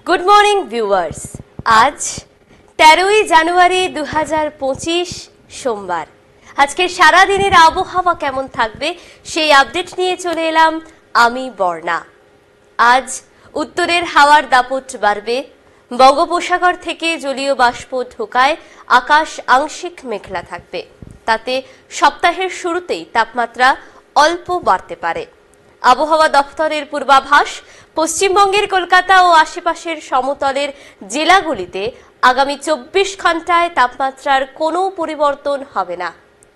Good morning viewers. আজ 13ই জানুয়ারি 2025 সোমবার। আজকের সারা দিনের আবহাওয়া কেমন থাকবে সেই আপডেট নিয়ে চলে এলাম আমি বর্ণা। আজ উত্তরের হাওয়ার দাপট বাড়বে, বঙ্গোপসাগর থেকে জলীয় বাষ্প ঢোকায় আকাশ আংশিক মেঘলা থাকবে। তাতে সপ্তাহের শুরুতেই তাপমাত্রা অল্প বাড়তে পারে। আবহাওয়া দপ্তরের পূর্বাভাস, পশ্চিমবঙ্গের কলকাতা ও আশেপাশের সমতলের জেলাগুলিতে আগামী 24 ঘন্টায় তাপমাত্রার কোনো পরিবর্তন হবে না।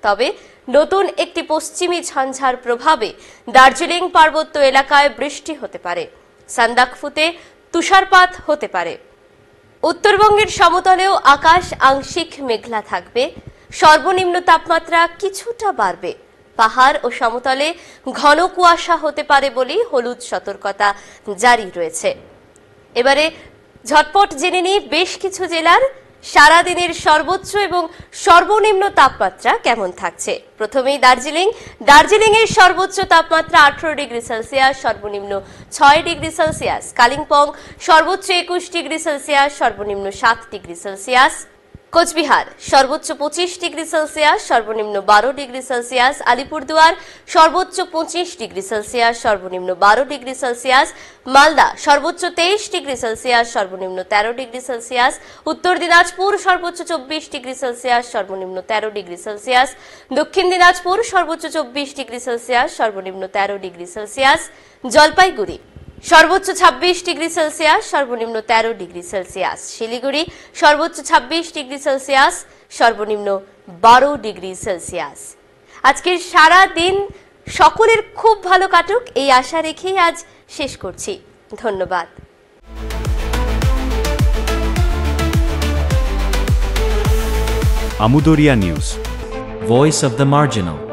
তবে নতুন একটি পশ্চিমী ঝঞ্ঝার প্রভাবে দার্জিলিং পার্বত্য এলাকায় বৃষ্টি হতে পারে, সান্দাকফুতে তুষারপাত হতে পারে। উত্তরবঙ্গের সমতলেও আকাশ আংশিক মেঘলা থাকবে, সর্বনিম্ন তাপমাত্রা কিছুটা বাড়বে। পাহাড় ও সমতলে ঘন কুয়াশা হতে পারে বলেই হলুদ সতর্কতা জারি রয়েছে। এবারে ঝটপট জেনে নিই বেশ কিছু জেলার সারাদিনের সর্বোচ্চ এবং সর্বনিম্ন তাপমাত্রা কেমন থাকছে। প্রথমেই দার্জিলিং এর সর্বোচ্চ তাপমাত্রা 18 ডিগ্রি সেলসিয়াস, সর্বনিম্ন 6 ডিগ্রি সেলসিয়াস। কালিম্পং সর্বোচ্চ 21 ডিগ্রি সেলসিয়াস, সর্বনিম্ন 7 ডিগ্রি সেলসিয়াস। কোচবিহার সর্বোচ্চ 25 ডিগ্রি সেলসিয়াস, সর্বনিম্ন 12 ডিগ্রি সেলসিয়াস। আলিপুরদুয়ার সর্বোচ্চ 25 ডিগ্রি সেলসিয়াস, সর্বনিম্ন 12 ডিগ্রি সেলসিয়াস। মালদা সর্বোচ্চ 23 ডিগ্রি সেলসিয়াস, সর্বনিম্ন 13 ডিগ্রি সেলসিয়াস। উত্তর দিনাজপুর সর্বোচ্চ 24 ডিগ্রি সেলসিয়াস, সর্বনিম্ন 13 ডিগ্রি সেলসিয়াস। দক্ষিণ দিনাজপুর সর্বোচ্চ 24 ডিগ্রি সেলসিয়াস, সর্বনিম্ন 13 ডিগ্রি সেলসিয়াস। জলপাইগুড়ি সর্বোচ্চ 26 ডিগ্রি সেলসিয়াস, সর্বনিম্ন 13 ডিগ্রি সেলসিয়াস। শিলিগুড়ি সর্বোচ্চ 26 ডিগ্রি সেলসিয়াস, সর্বনিম্ন 12 ডিগ্রি সেলসিয়াস। আজকের সারা দিন সকলের খুব ভালো কাটুক এই আশা রেখেই আজ শেষ করছি। ধন্যবাদ। Amudoria News, Voice of the Marginal.